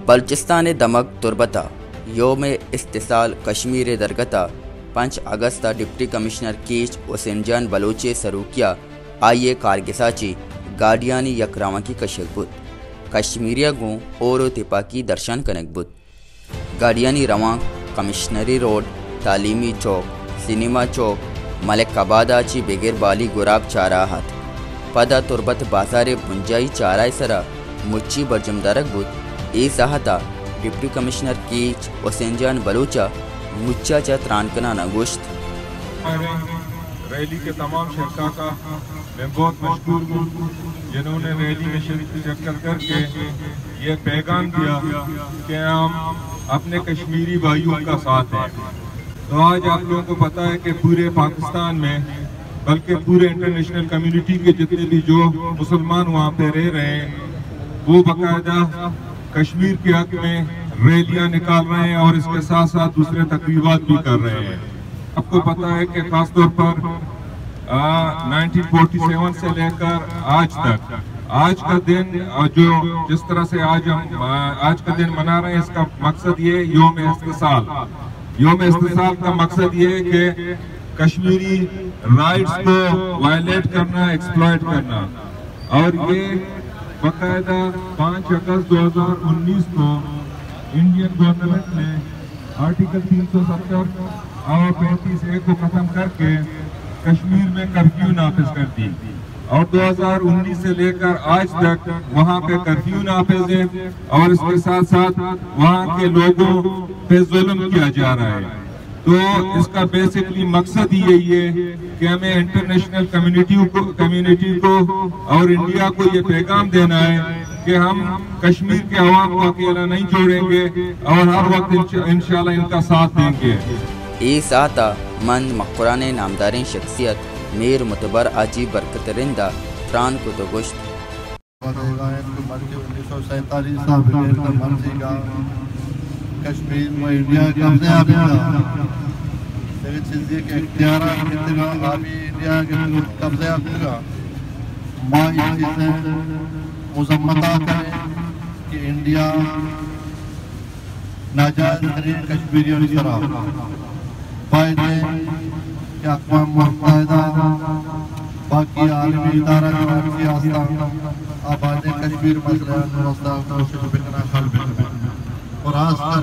بلوچستان دمک تربتا یوم استحصال کشمیر درگتا 5 اگست deputy commissioner catch حسین جان بلوچ سروکیا آئیے کارگساچی گاڑیانی یکراما کی کشک بود کشمیریہ گوں اور تپا کی درشن کنک بود گاڑیانی رواں کمشنری روڈ تعلیمی چوک سینما چوک ملک آبادہ چی بغیر بالی گراب چاراہت پدا تربت بازار بنجائی چارائے سرا مچی برجمدارک بود ای ساہتا ڈپٹی کمشنر کیچ حسین جان بلوچا مچا چا ترانکنا نگوشت ریلی کے تمام شرکا کا میں بہت مشکور ہوں جنہوں نے ریلی میں شرکت کر کے یہ پیغام دیا کہ ہم اپنے کشمیری بھائیوں کا ساتھ ہیں۔ تو آج آپ لوگوں کو پتہ ہے کہ پورے پاکستان میں بلکہ پورے انٹرنیشنل کمیونٹی کے جتنے بھی جو مسلمان وہاں پہ رہ رہے ہیں وہ باقاعدہ کشمیر کے حق میں ریلیاں نکال رہے ہیں اور اس کے ساتھ ساتھ دوسرے تقریبات بھی کر رہے ہیں۔ آپ کو پتہ ہے کہ خاص طور پر 1947 سے لے کر آج تک آج کا دن جو جس طرح سے آج کا دن منا رہے ہیں اس کا مقصد یہ یوم استحصال کا مقصد یہ ہے کہ کشمیری رائٹس کو وائلیٹ کرنا ایکسپلائٹ کرنا اور یہ باقاعدہ 5 اگست 2019 کو انڈین گورنمنٹ نے آرٹیکل 370 اور 35A کو ختم کر کے کشمیر میں کرفیو نافذ کر دی اور 2019 سے لے کر آج تک وہاں پہ کرفیو نافذ ہے اور اس کے ساتھ ساتھ وہاں کے لوگوں پہ ظلم کیا جا رہا ہے۔ تو اس کا بیسکلی مقصد ہی یہی ہے کہ ہمیں انٹرنیشنل کمیونٹی کو اور انڈیا کو یہ پیغام دینا ہے کہ ہم کشمیر کے عوام کو اکیلا نہیں چھوڑیں گے اور ہر وقت انشاءاللہ ان کا ساتھ دیں گے۔ ای ساتا مند مقران نامدارین شخصیت میر متبر آجی برکت رندہ فران کو تو گشت کشمیر میں انڈیا قبضے آبیدہ لیکن چیزی کے اختیارات کتنا آبی انڈیا کے قبضے آبیدہ ماں یہ چیزیں مضمتہ کریں کہ انڈیا ناجائز ترین کشمیریوں کی طرح فائدے کہ اقوام متحدہ باقی عالمی ادارہ جناب سیاستہ آباد کشمیر مسئلہ نرستہ کوشش بکنا حل بکنا اور آج کر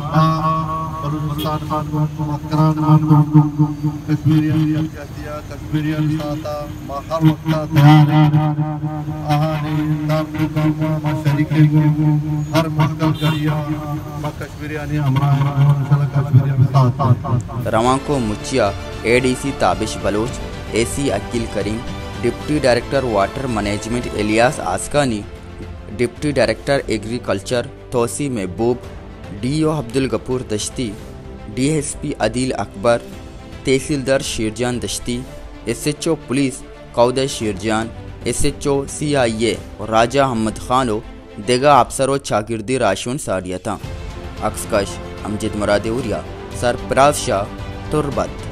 بلوچستان مکران کشمیریان کشمیریان ساتا ما ہر وقت تیار ہے آہانی دار شریکیں ہر مشکل گڑیا ما کشمیریانی امراہ انشاءاللہ کشمیریان ساتا رواں کو مچیا ADC Tabish Baloch AC Aqeel Karim deputy director water management Ilyas Askani deputy director agriculture توسیع محبوب DO عبدالغفور دشتی DSP عدیل اکبر تحصیلدار شیرجان دشتی SHO پولیس قودہ شیرجان SHO CIA راجہ حمد خانو دیگا افسر و چاگردی راشون ساڑیتا عکس کش امجد مراد اوریا سرپراز شاہ تربت